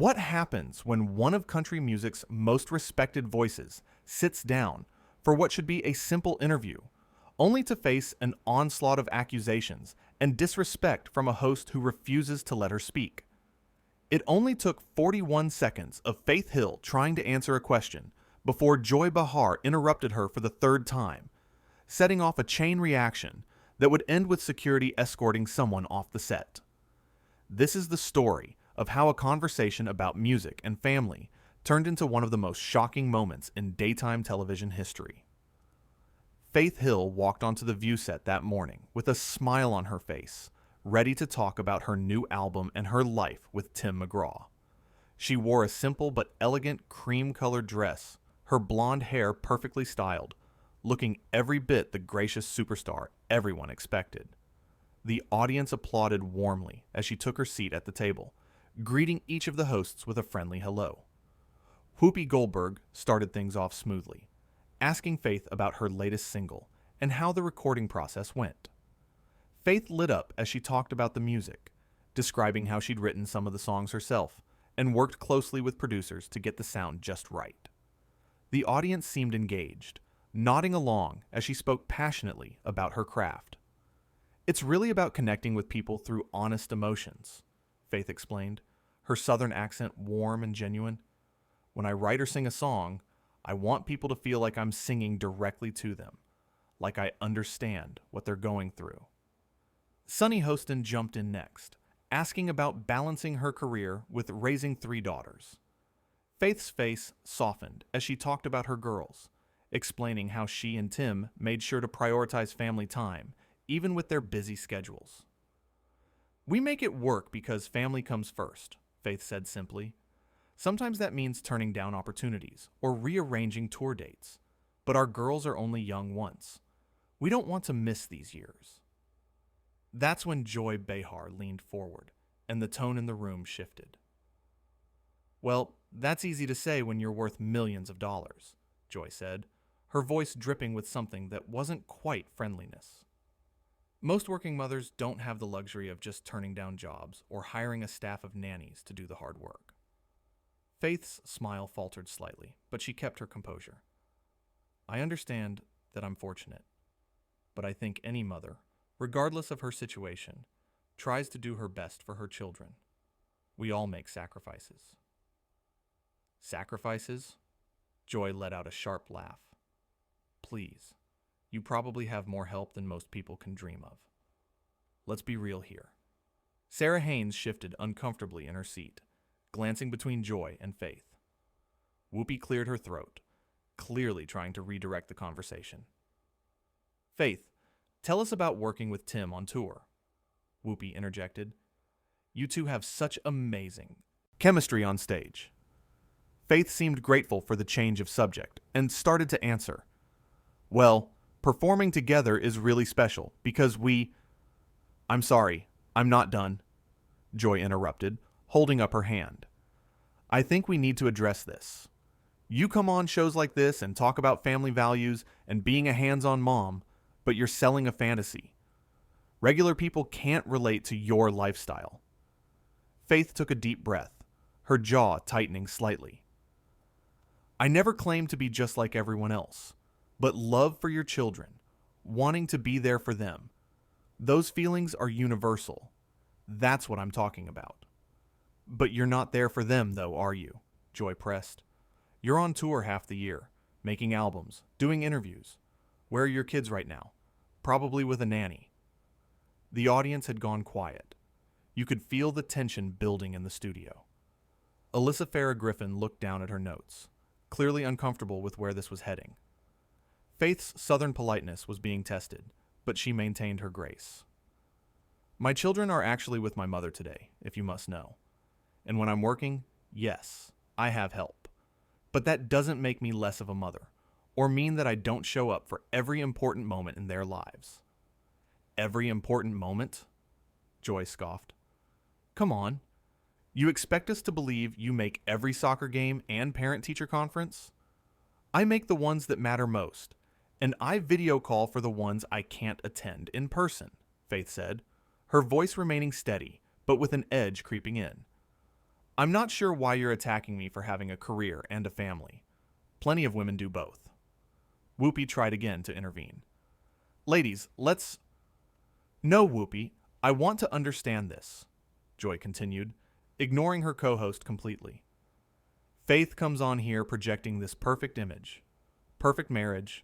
What happens when one of country music's most respected voices sits down for what should be a simple interview, only to face an onslaught of accusations and disrespect from a host who refuses to let her speak? It only took 41 seconds of Faith Hill trying to answer a question before Joy Behar interrupted her for the third time, setting off a chain reaction that would end with security escorting someone off the set. This is the story of how a conversation about music and family turned into one of the most shocking moments in daytime television history. Faith Hill walked onto the View set that morning with a smile on her face, ready to talk about her new album and her life with Tim McGraw. She wore a simple but elegant cream-colored dress, her blonde hair perfectly styled, looking every bit the gracious superstar everyone expected. The audience applauded warmly as she took her seat at the table, greeting each of the hosts with a friendly hello. Whoopi Goldberg started things off smoothly, asking Faith about her latest single and how the recording process went. Faith lit up as she talked about the music, describing how she'd written some of the songs herself and worked closely with producers to get the sound just right. The audience seemed engaged, nodding along as she spoke passionately about her craft. "It's really about connecting with people through honest emotions," Faith explained, her southern accent warm and genuine. "When I write or sing a song, I want people to feel like I'm singing directly to them, like I understand what they're going through." Sunny Hostin jumped in next, asking about balancing her career with raising 3 daughters. Faith's face softened as she talked about her girls, explaining how she and Tim made sure to prioritize family time, even with their busy schedules. "We make it work because family comes first," Faith said simply. "Sometimes that means turning down opportunities or rearranging tour dates, but our girls are only young once. We don't want to miss these years." That's when Joy Behar leaned forward, and the tone in the room shifted. "Well, that's easy to say when you're worth millions of dollars," Joy said, her voice dripping with something that wasn't quite friendliness. "Most working mothers don't have the luxury of just turning down jobs or hiring a staff of nannies to do the hard work." Faith's smile faltered slightly, but she kept her composure. "I understand that I'm fortunate, but I think any mother, regardless of her situation, tries to do her best for her children. We all make sacrifices." "Sacrifices?" Joy let out a sharp laugh. "Please, you probably have more help than most people can dream of. Let's be real here." Sarah Haynes shifted uncomfortably in her seat, glancing between Joy and Faith. Whoopi cleared her throat, clearly trying to redirect the conversation. "Faith, tell us about working with Tim on tour," Whoopi interjected. "You two have such amazing chemistry on stage." Faith seemed grateful for the change of subject and started to answer. "Well, performing together is really special because I'm sorry, I'm not done," Joy interrupted, holding up her hand. "I think we need to address this. You come on shows like this and talk about family values and being a hands-on mom, but you're selling a fantasy. Regular people can't relate to your lifestyle." Faith took a deep breath, her jaw tightening slightly. "I never claimed to be just like everyone else, but love for your children, wanting to be there for them, those feelings are universal. That's what I'm talking about." "But you're not there for them, though, are you?" Joy pressed. "You're on tour half the year, making albums, doing interviews. Where are your kids right now? Probably with a nanny." The audience had gone quiet. You could feel the tension building in the studio. Alyssa Farah Griffin looked down at her notes, clearly uncomfortable with where this was heading. Faith's southern politeness was being tested, but she maintained her grace. "My children are actually with my mother today, if you must know. And when I'm working, yes, I have help. But that doesn't make me less of a mother, or mean that I don't show up for every important moment in their lives." "Every important moment?" Joy scoffed. "Come on. You expect us to believe you make every soccer game and parent-teacher conference? I make the ones that matter most, and I video call for the ones I can't attend in person," Faith said, her voice remaining steady, but with an edge creeping in. I'm not sure why you're attacking me for having a career and a family. Plenty of women do both. Whoopi tried again to intervene. Ladies, let's... No, Whoopi, I want to understand this, Joy continued, ignoring her co-host completely. Faith comes on here projecting this perfect image. Perfect marriage,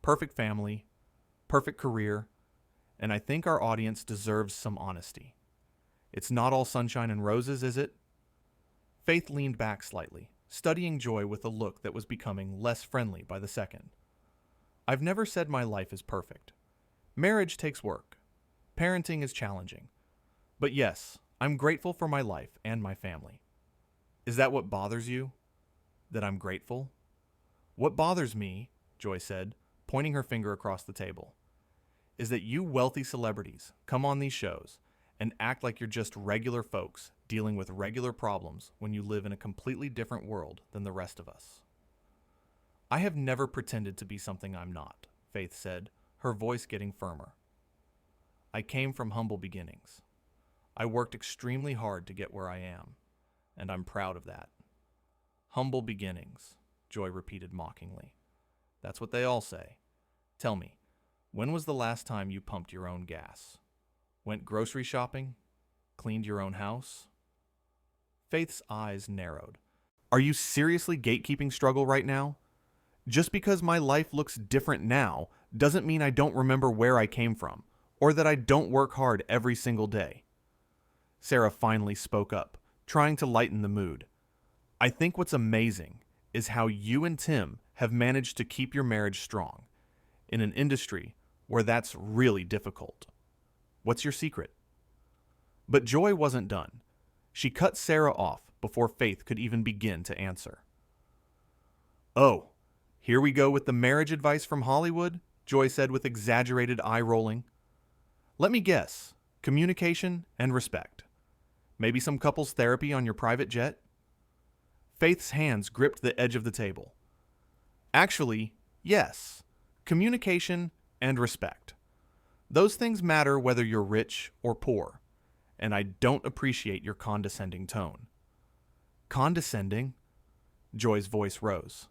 perfect family, perfect career, and I think our audience deserves some honesty. It's not all sunshine and roses, is it? Faith leaned back slightly, studying Joy with a look that was becoming less friendly by the second. I've never said my life is perfect. Marriage takes work. Parenting is challenging. But yes, I'm grateful for my life and my family. Is that what bothers you? That I'm grateful? What bothers me, Joy said, pointing her finger across the table, is that you wealthy celebrities come on these shows and act like you're just regular folks dealing with regular problems when you live in a completely different world than the rest of us. I have never pretended to be something I'm not, Faith said, her voice getting firmer. I came from humble beginnings. I worked extremely hard to get where I am, and I'm proud of that. Humble beginnings, Joy repeated mockingly. That's what they all say. Tell me, when was the last time you pumped your own gas? Went grocery shopping? Cleaned your own house? Faith's eyes narrowed. Are you seriously gatekeeping struggle right now? Just because my life looks different now doesn't mean I don't remember where I came from, or that I don't work hard every single day. Sarah finally spoke up, trying to lighten the mood. I think what's amazing is how you and Tim have managed to keep your marriage strong, in an industry where that's really difficult. What's your secret? But Joy wasn't done. She cut Sarah off before Faith could even begin to answer. Oh, here we go with the marriage advice from Hollywood, Joy said with exaggerated eye rolling. Let me guess, communication and respect. Maybe some couples therapy on your private jet? Faith's hands gripped the edge of the table. Actually, yes, communication and respect. Those things matter whether you're rich or poor, and I don't appreciate your condescending tone. Condescending? Joy's voice rose.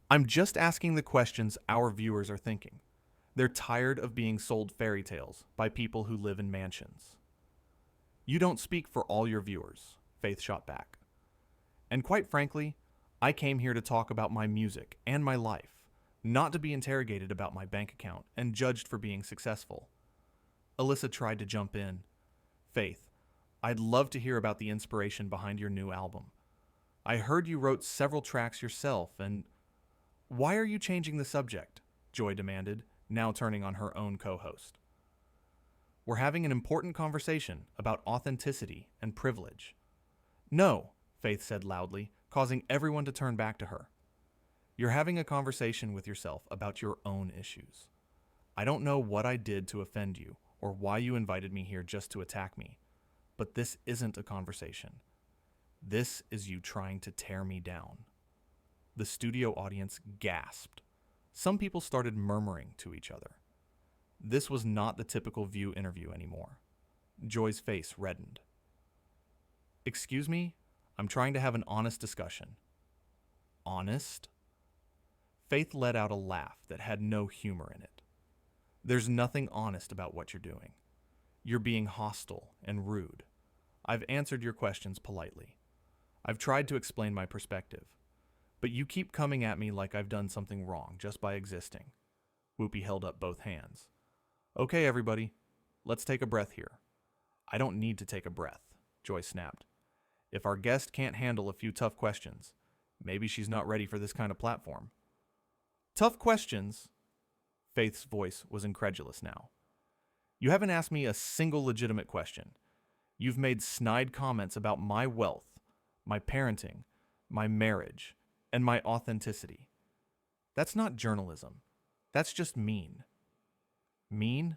I'm just asking the questions our viewers are thinking. They're tired of being sold fairy tales by people who live in mansions. You don't speak for all your viewers, Faith shot back. And quite frankly, I came here to talk about my music and my life, not to be interrogated about my bank account and judged for being successful. Alyssa tried to jump in. Faith, I'd love to hear about the inspiration behind your new album. I heard you wrote several tracks yourself, and... Why are you changing the subject? Joy demanded, now turning on her own co-host. We're having an important conversation about authenticity and privilege. No, Faith said loudly, causing everyone to turn back to her. You're having a conversation with yourself about your own issues. I don't know what I did to offend you or why you invited me here just to attack me, but this isn't a conversation. This is you trying to tear me down. The studio audience gasped. Some people started murmuring to each other. This was not the typical View interview anymore. Joy's face reddened. Excuse me? I'm trying to have an honest discussion. Honest? Faith let out a laugh that had no humor in it. There's nothing honest about what you're doing. You're being hostile and rude. I've answered your questions politely. I've tried to explain my perspective. But you keep coming at me like I've done something wrong just by existing. Whoopi held up both hands. Okay, everybody, let's take a breath here. I don't need to take a breath, Joy snapped. If our guest can't handle a few tough questions, maybe she's not ready for this kind of platform. Tough questions? Faith's voice was incredulous now. You haven't asked me a single legitimate question. You've made snide comments about my wealth, my parenting, my marriage, and my authenticity. That's not journalism. That's just mean. Mean?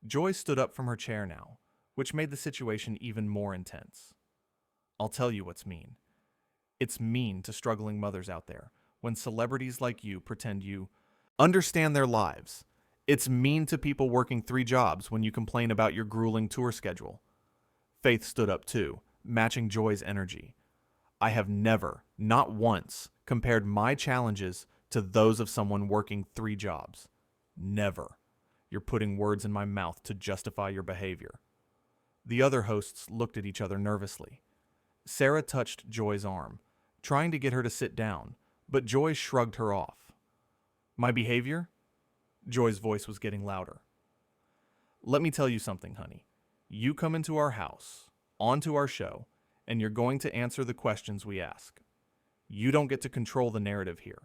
Joy stood up from her chair now, which made the situation even more intense. I'll tell you what's mean. It's mean to struggling mothers out there when celebrities like you pretend you understand their lives. It's mean to people working 3 jobs when you complain about your grueling tour schedule. Faith stood up too, matching Joy's energy. I have never, not once, compared my challenges to those of someone working 3 jobs. Never. You're putting words in my mouth to justify your behavior. The other hosts looked at each other nervously. Sarah touched Joy's arm, trying to get her to sit down, but Joy shrugged her off. My behavior? Joy's voice was getting louder. Let me tell you something, honey. You come into our house, onto our show, and you're going to answer the questions we ask. You don't get to control the narrative here.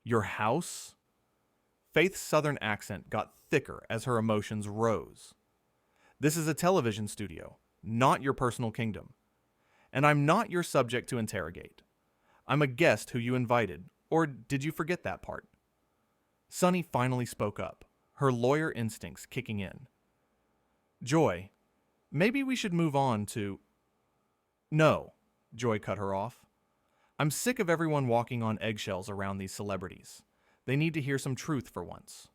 Your house? Faith's southern accent got thicker as her emotions rose. This is a television studio, not your personal kingdom. And I'm not your subject to interrogate. I'm a guest who you invited, or did you forget that part? Sunny finally spoke up, her lawyer instincts kicking in. Joy, maybe we should move on to... No, Joy cut her off. I'm sick of everyone walking on eggshells around these celebrities. They need to hear some truth for once.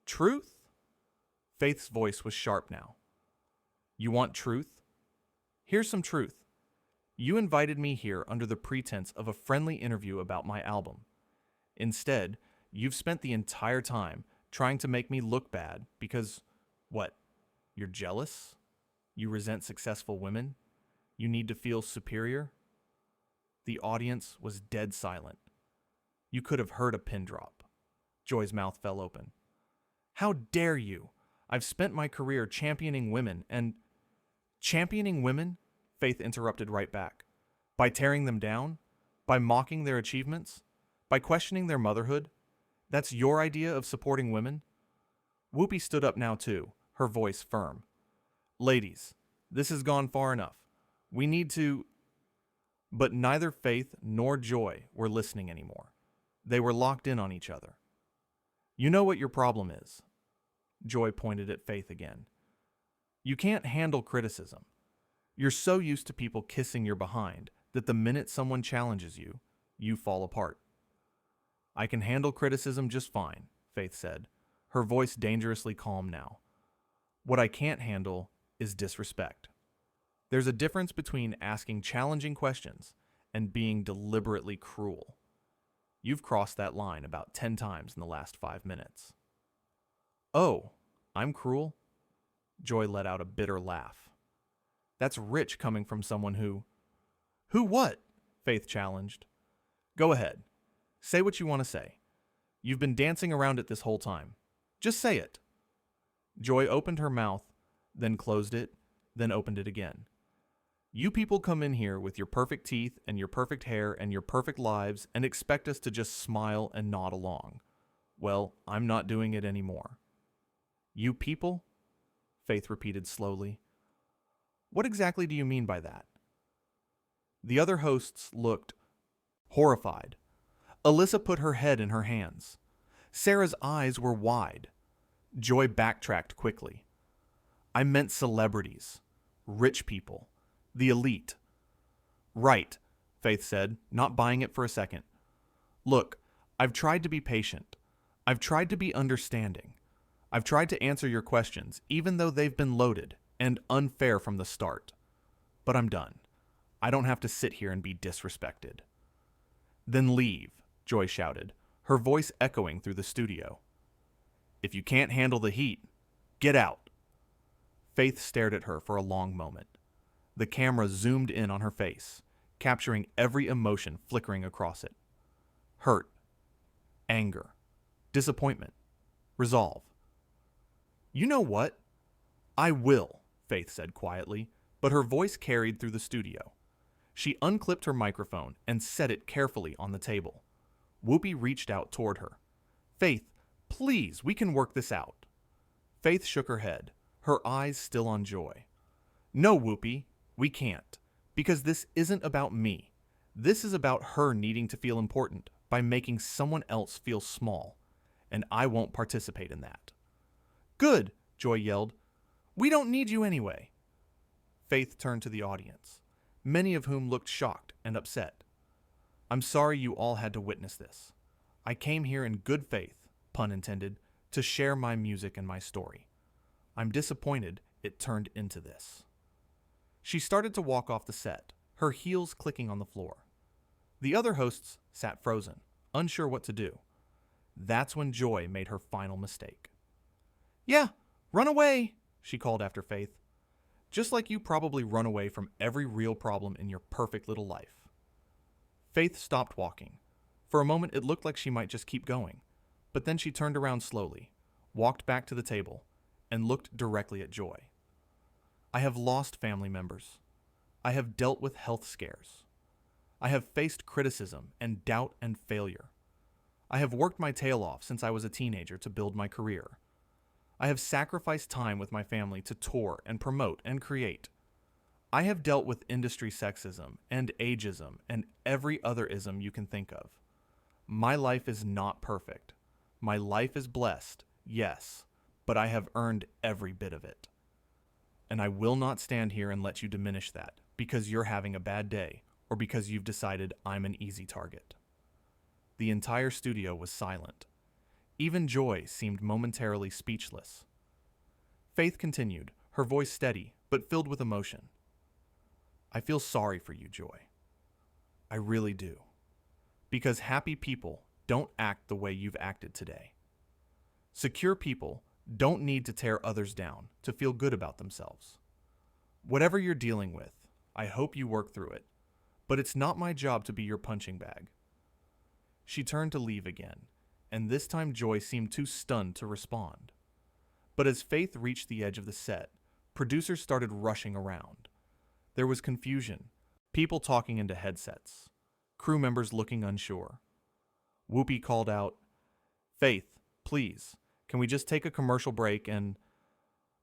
Truth? Faith's voice was sharp now. You want truth? Here's some truth. You invited me here under the pretense of a friendly interview about my album. Instead, you've spent the entire time trying to make me look bad because, what, you're jealous? You resent successful women? You need to feel superior? The audience was dead silent. You could have heard a pin drop. Joy's mouth fell open. How dare you? I've spent my career championing women and... Championing women? Faith interrupted right back. By tearing them down? By mocking their achievements? By questioning their motherhood? That's your idea of supporting women? Whoopi stood up now too, her voice firm. Ladies, this has gone far enough. We need to... But neither Faith nor Joy were listening anymore. They were locked in on each other. You know what your problem is. Joy pointed at Faith again. You can't handle criticism. You're so used to people kissing your behind that the minute someone challenges you, you fall apart. I can handle criticism just fine, Faith said, her voice dangerously calm now. What I can't handle is disrespect. There's a difference between asking challenging questions and being deliberately cruel. You've crossed that line about 10 times in the last 5 minutes. Oh, I'm cruel? Joy let out a bitter laugh. That's rich coming from someone who... Who what? Faith challenged. Go ahead. Say what you want to say. You've been dancing around it this whole time. Just say it. Joy opened her mouth, then closed it, then opened it again. You people come in here with your perfect teeth and your perfect hair and your perfect lives and expect us to just smile and nod along. Well, I'm not doing it anymore. You people? Faith repeated slowly. What exactly do you mean by that? The other hosts looked horrified. Alyssa put her head in her hands. Sarah's eyes were wide. Joy backtracked quickly. I meant celebrities, rich people, the elite. Right, Faith said, not buying it for a second. Look, I've tried to be patient. I've tried to be understanding. I've tried to answer your questions, even though they've been loaded and unfair from the start. But I'm done. I don't have to sit here and be disrespected. Then leave, Joy shouted, her voice echoing through the studio. If you can't handle the heat, get out. Faith stared at her for a long moment. The camera zoomed in on her face, capturing every emotion flickering across it. Hurt, anger, disappointment, resolve. You know what? I will, Faith said quietly, but her voice carried through the studio. She unclipped her microphone and set it carefully on the table. Whoopi reached out toward her. Faith, please, we can work this out. Faith shook her head, her eyes still on Joy. No, Whoopi, we can't, because this isn't about me. This is about her needing to feel important by making someone else feel small, and I won't participate in that. Good, Joy yelled. We don't need you anyway. Faith turned to the audience, many of whom looked shocked and upset. I'm sorry you all had to witness this. I came here in good faith, pun intended, to share my music and my story. I'm disappointed it turned into this. She started to walk off the set, her heels clicking on the floor. The other hosts sat frozen, unsure what to do. That's when Joy made her final mistake. "Yeah, run away," she called after Faith. "Just like you probably run away from every real problem in your perfect little life." Faith stopped walking. For a moment it looked like she might just keep going, but then she turned around slowly, walked back to the table, and looked directly at Joy. "I have lost family members. I have dealt with health scares. I have faced criticism and doubt and failure. I have worked my tail off since I was a teenager to build my career. I have sacrificed time with my family to tour and promote and create. I have dealt with industry sexism and ageism and every other ism you can think of. My life is not perfect. My life is blessed, yes, but I have earned every bit of it. And I will not stand here and let you diminish that because you're having a bad day or because you've decided I'm an easy target." The entire studio was silent. Even Joy seemed momentarily speechless. Faith continued, her voice steady but filled with emotion. "I feel sorry for you, Joy. I really do. Because happy people don't act the way you've acted today. Secure people don't need to tear others down to feel good about themselves. Whatever you're dealing with, I hope you work through it, but it's not my job to be your punching bag." She turned to leave again, and this time Joy seemed too stunned to respond. But as Faith reached the edge of the set, producers started rushing around. There was confusion, people talking into headsets, crew members looking unsure. Whoopi called out, "Faith, please, can we just take a commercial break and—"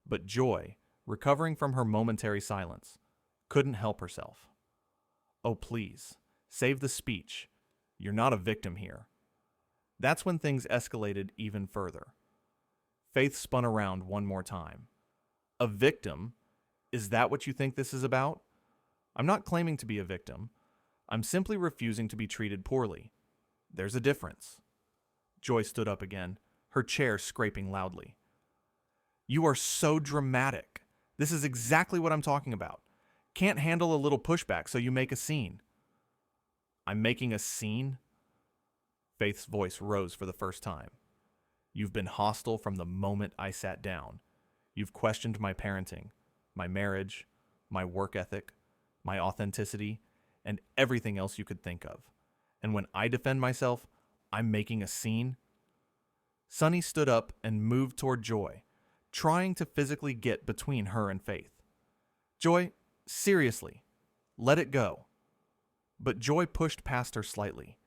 But Joy, recovering from her momentary silence, couldn't help herself. "Oh, please, save the speech. You're not a victim here." That's when things escalated even further. Faith spun around one more time. "A victim? Is that what you think this is about? I'm not claiming to be a victim. I'm simply refusing to be treated poorly. There's a difference." Joy stood up again, her chair scraping loudly. "You are so dramatic. This is exactly what I'm talking about. Can't handle a little pushback, so you make a scene." "I'm making a scene?" Faith's voice rose for the first time. "You've been hostile from the moment I sat down. You've questioned my parenting, my marriage, my work ethic, my authenticity, and everything else you could think of. And when I defend myself, I'm making a scene?" Sunny stood up and moved toward Joy, trying to physically get between her and Faith. "Joy, seriously, let it go." But Joy pushed past her slightly.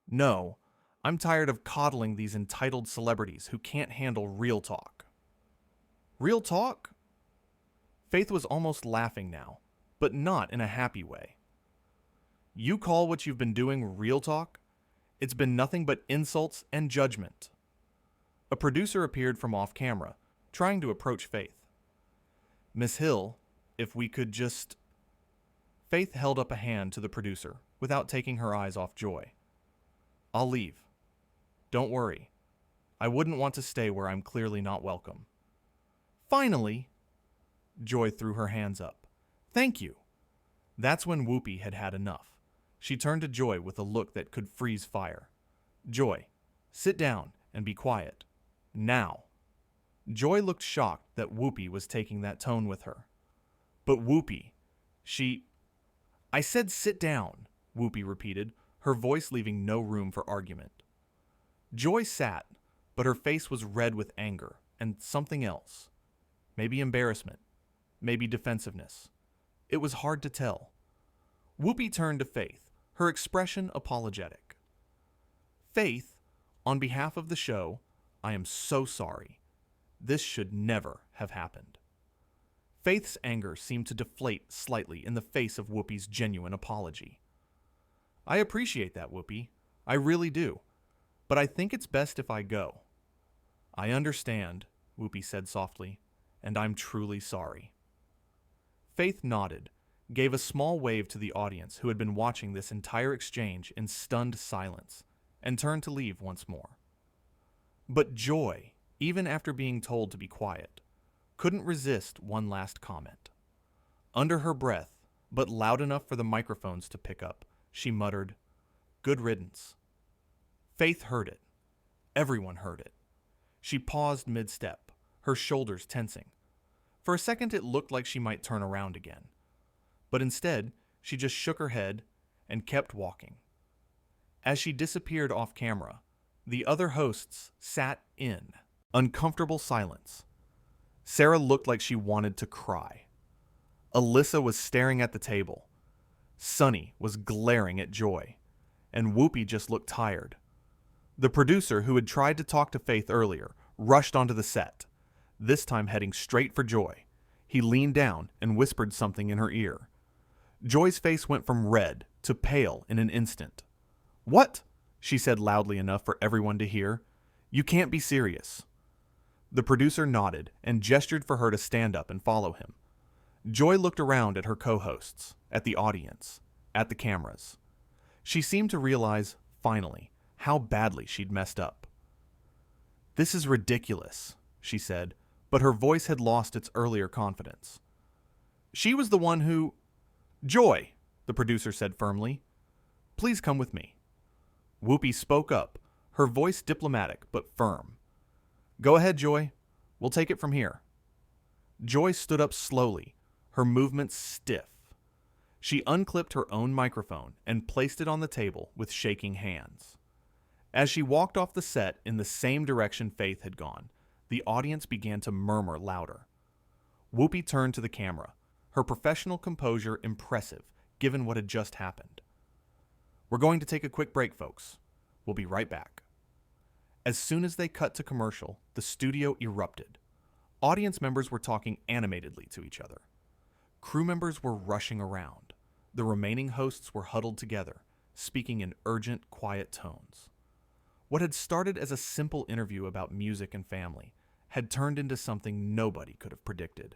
"No, I'm tired of coddling these entitled celebrities who can't handle real talk." "Real talk?" Faith was almost laughing now, but not in a happy way. "You call what you've been doing real talk? It's been nothing but insults and judgment." A producer appeared from off camera, trying to approach Faith. "Miss Hill, if we could just—" Faith held up a hand to the producer without taking her eyes off Joy. "I'll leave. Don't worry. I wouldn't want to stay where I'm clearly not welcome." "Finally!" Joy threw her hands up. "Thank you." That's when Whoopi had had enough. She turned to Joy with a look that could freeze fire. "Joy, sit down and be quiet. Now." Joy looked shocked that Whoopi was taking that tone with her. "But Whoopi, I said sit down," Whoopi repeated, her voice leaving no room for argument. Joy sat, but her face was red with anger and something else. Maybe embarrassment, maybe defensiveness. It was hard to tell. Whoopi turned to Faith, her expression apologetic. "Faith, on behalf of the show, I am so sorry. This should never have happened." Faith's anger seemed to deflate slightly in the face of Whoopi's genuine apology. "I appreciate that, Whoopi. I really do. But I think it's best if I go." "I understand," Whoopi said softly, "and I'm truly sorry." Faith nodded, gave a small wave to the audience who had been watching this entire exchange in stunned silence, and turned to leave once more. But Joy, even after being told to be quiet, couldn't resist one last comment. Under her breath, but loud enough for the microphones to pick up, she muttered, "Good riddance." Faith heard it. Everyone heard it. She paused mid-step, her shoulders tensing. For a second it looked like she might turn around again. But instead, she just shook her head and kept walking. As she disappeared off camera, the other hosts sat in uncomfortable silence. Sarah looked like she wanted to cry. Alyssa was staring at the table. Sunny was glaring at Joy, and Whoopi just looked tired. The producer, who had tried to talk to Faith earlier, rushed onto the set, this time heading straight for Joy. He leaned down and whispered something in her ear. Joy's face went from red to pale in an instant. "What?" she said loudly enough for everyone to hear. "You can't be serious." The producer nodded and gestured for her to stand up and follow him. Joy looked around at her co-hosts, at the audience, at the cameras. She seemed to realize, finally, how badly she'd messed up. "This is ridiculous," she said, but her voice had lost its earlier confidence. "She was the one who—" "Joy," the producer said firmly. "Please come with me." Whoopi spoke up, her voice diplomatic but firm. "Go ahead, Joy. We'll take it from here." Joy stood up slowly, her movements stiff. She unclipped her own microphone and placed it on the table with shaking hands. As she walked off the set in the same direction Faith had gone, the audience began to murmur louder. Whoopi turned to the camera, her professional composure impressive given what had just happened. "We're going to take a quick break, folks. We'll be right back." As soon as they cut to commercial, the studio erupted. Audience members were talking animatedly to each other. Crew members were rushing around. The remaining hosts were huddled together, speaking in urgent, quiet tones. What had started as a simple interview about music and family had turned into something nobody could have predicted.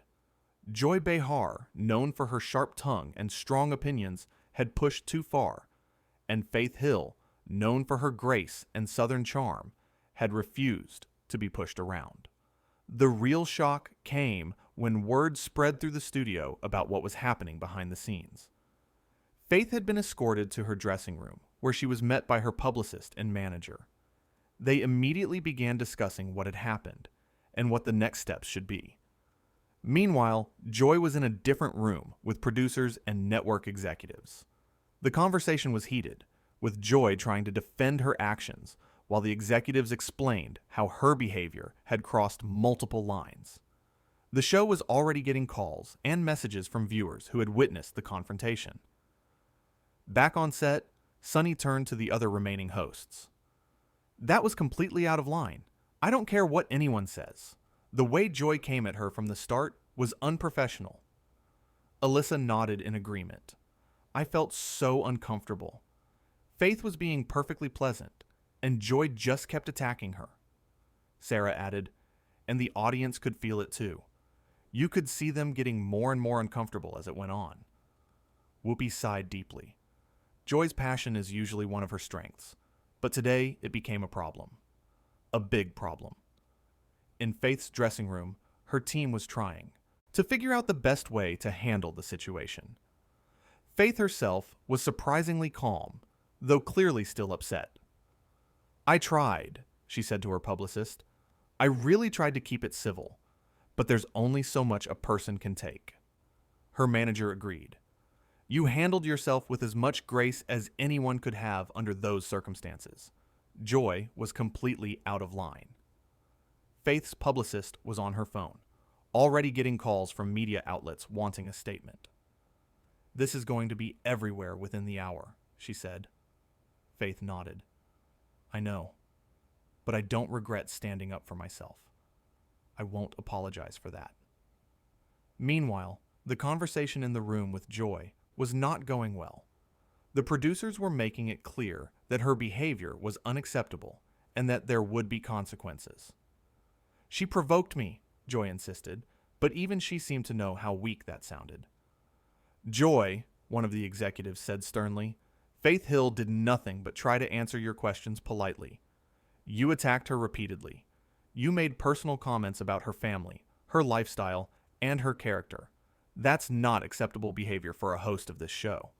Joy Behar, known for her sharp tongue and strong opinions, had pushed too far, and Faith Hill, known for her grace and southern charm, had refused to be pushed around. The real shock came when word spread through the studio about what was happening behind the scenes. Faith had been escorted to her dressing room, where she was met by her publicist and manager. They immediately began discussing what had happened and what the next steps should be. Meanwhile, Joy was in a different room with producers and network executives. The conversation was heated, with Joy trying to defend her actions, while the executives explained how her behavior had crossed multiple lines. The show was already getting calls and messages from viewers who had witnessed the confrontation. Back on set, Sunny turned to the other remaining hosts. "That was completely out of line. I don't care what anyone says. The way Joy came at her from the start was unprofessional." Alyssa nodded in agreement. "I felt so uncomfortable. Faith was being perfectly pleasant, and Joy just kept attacking her." Sarah added, "And the audience could feel it too. You could see them getting more and more uncomfortable as it went on." Whoopi sighed deeply. Joy's passion is usually one of her strengths, but today it became a problem. A big problem. In Faith's dressing room, her team was trying to figure out the best way to handle the situation. Faith herself was surprisingly calm, though clearly still upset. "I tried," she said to her publicist. "I really tried to keep it civil, but there's only so much a person can take." Her manager agreed. "You handled yourself with as much grace as anyone could have under those circumstances." Joy was completely out of line. Faith's publicist was on her phone, already getting calls from media outlets wanting a statement. "This is going to be everywhere within the hour," she said. Faith nodded. "I know, but I don't regret standing up for myself. I won't apologize for that." Meanwhile, the conversation in the room with Joy was not going well. The producers were making it clear that her behavior was unacceptable and that there would be consequences. "She provoked me," Joy insisted, but even she seemed to know how weak that sounded. "Joy," one of the executives said sternly, "Faith Hill did nothing but try to answer your questions politely. You attacked her repeatedly. You made personal comments about her family, her lifestyle, and her character. That's not acceptable behavior for a host of this show.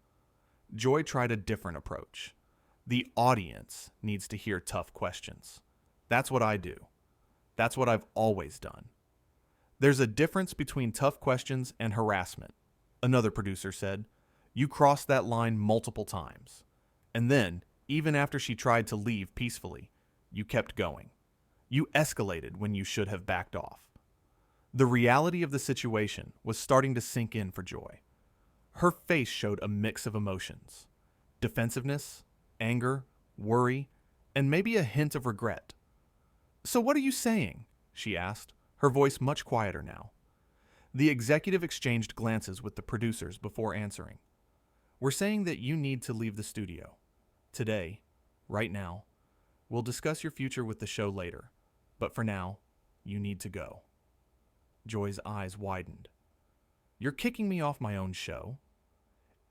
Joy tried a different approach. The audience needs to hear tough questions. That's what I do. That's what I've always done. There's a difference between tough questions and harassment, another producer said. You crossed that line multiple times. And then, even after she tried to leave peacefully, you kept going. You escalated when you should have backed off. The reality of the situation was starting to sink in for Joy. Her face showed a mix of emotions: defensiveness, anger, worry, and maybe a hint of regret. "So what are you saying?" she asked, her voice much quieter now. The executive exchanged glances with the producers before answering. "We're saying that you need to leave the studio. Today, right now. We'll discuss your future with the show later, but for now, you need to go." Joy's eyes widened. "You're kicking me off my own show?"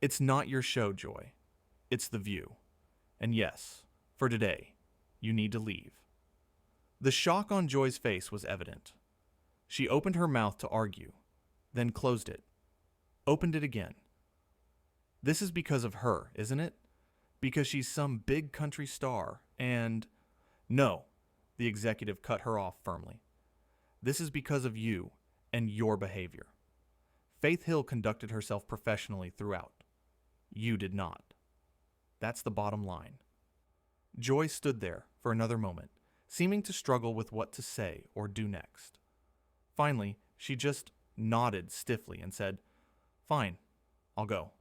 "It's not your show, Joy. It's The View. And yes, for today, you need to leave." The shock on Joy's face was evident. She opened her mouth to argue, then closed it, opened it again. "This is because of her, isn't it? Because she's some big country star and—" "No," the executive cut her off firmly. "This is because of you and your behavior. Faith Hill conducted herself professionally throughout. You did not. That's the bottom line." Joy stood there for another moment, seeming to struggle with what to say or do next. Finally, she just nodded stiffly and said, "Fine, I'll go."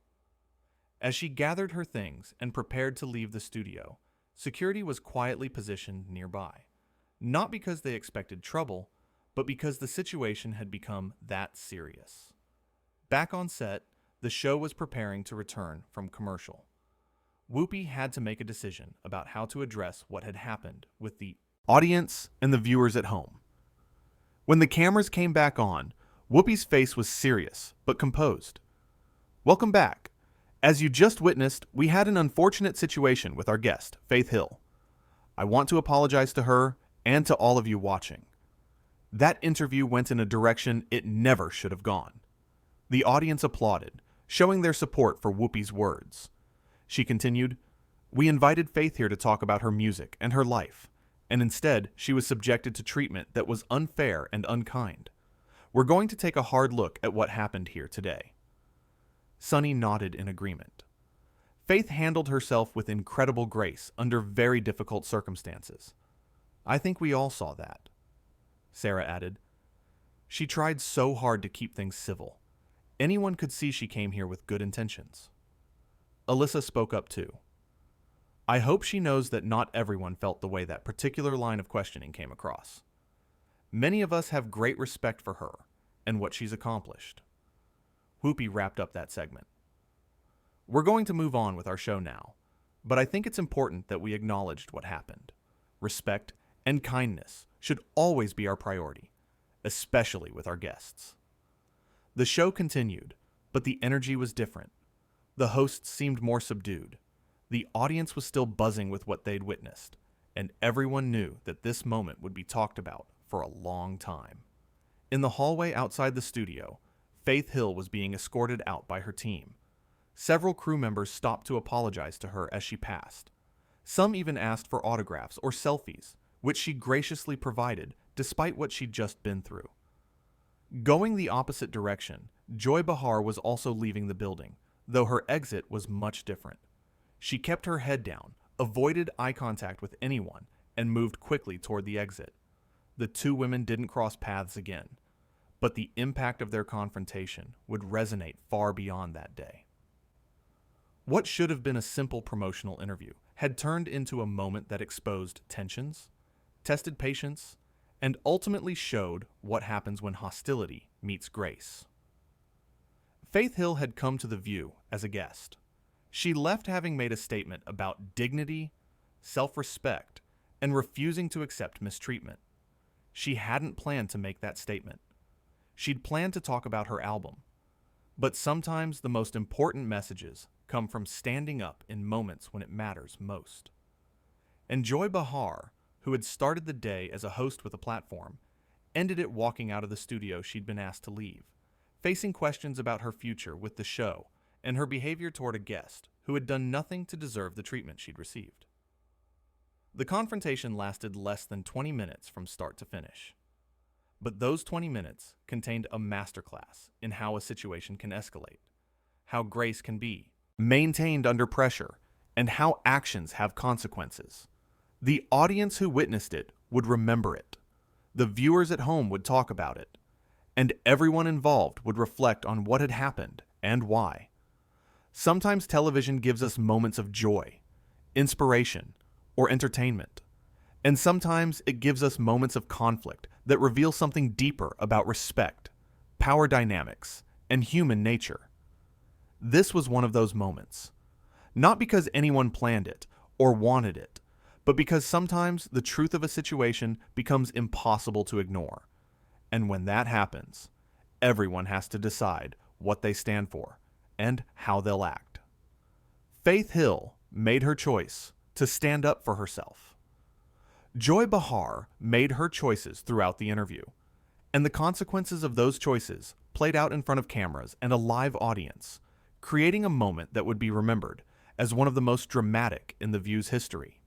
As she gathered her things and prepared to leave the studio, security was quietly positioned nearby, not because they expected trouble, but because the situation had become that serious. Back on set, the show was preparing to return from commercial. Whoopi had to make a decision about how to address what had happened with the audience and the viewers at home. When the cameras came back on, Whoopi's face was serious but composed. "Welcome back. As you just witnessed, we had an unfortunate situation with our guest, Faith Hill. I want to apologize to her and to all of you watching. That interview went in a direction it never should have gone." The audience applauded, showing their support for Whoopi's words. She continued, "We invited Faith here to talk about her music and her life, and instead she was subjected to treatment that was unfair and unkind. We're going to take a hard look at what happened here today." Sunny nodded in agreement. Faith handled herself with incredible grace under very difficult circumstances. "I think we all saw that," Sarah added. "She tried so hard to keep things civil. Anyone could see she came here with good intentions." Alyssa spoke up too. "I hope she knows that not everyone felt the way that particular line of questioning came across. Many of us have great respect for her and what she's accomplished." Whoopi wrapped up that segment. "We're going to move on with our show now, but I think it's important that we acknowledged what happened. Respect and kindness should always be our priority, especially with our guests." The show continued, but the energy was different. The hosts seemed more subdued. The audience was still buzzing with what they'd witnessed, and everyone knew that this moment would be talked about for a long time. In the hallway outside the studio, Faith Hill was being escorted out by her team. Several crew members stopped to apologize to her as she passed. Some even asked for autographs or selfies, which she graciously provided despite what she'd just been through. Going the opposite direction, Joy Behar was also leaving the building, though her exit was much different. She kept her head down, avoided eye contact with anyone, and moved quickly toward the exit. The two women didn't cross paths again, but the impact of their confrontation would resonate far beyond that day. What should have been a simple promotional interview had turned into a moment that exposed tensions, tested patience, and ultimately showed what happens when hostility meets grace. Faith Hill had come to The View as a guest. She left having made a statement about dignity, self-respect, and refusing to accept mistreatment. She hadn't planned to make that statement. She'd planned to talk about her album. But sometimes the most important messages come from standing up in moments when it matters most. And Joy Behar, who had started the day as a host with a platform, ended it walking out of the studio she'd been asked to leave, facing questions about her future with the show and her behavior toward a guest who had done nothing to deserve the treatment she'd received. The confrontation lasted less than 20 minutes from start to finish. But those 20 minutes contained a masterclass in how a situation can escalate, how grace can be maintained under pressure, and how actions have consequences. The audience who witnessed it would remember it. The viewers at home would talk about it. And everyone involved would reflect on what had happened and why. Sometimes television gives us moments of joy, inspiration, or entertainment. And sometimes it gives us moments of conflict that reveal something deeper about respect, power dynamics, and human nature. This was one of those moments. Not because anyone planned it or wanted it, but because sometimes the truth of a situation becomes impossible to ignore. And when that happens, everyone has to decide what they stand for and how they'll act. Faith Hill made her choice to stand up for herself. Joy Behar made her choices throughout the interview, and the consequences of those choices played out in front of cameras and a live audience, creating a moment that would be remembered as one of the most dramatic in The View's history.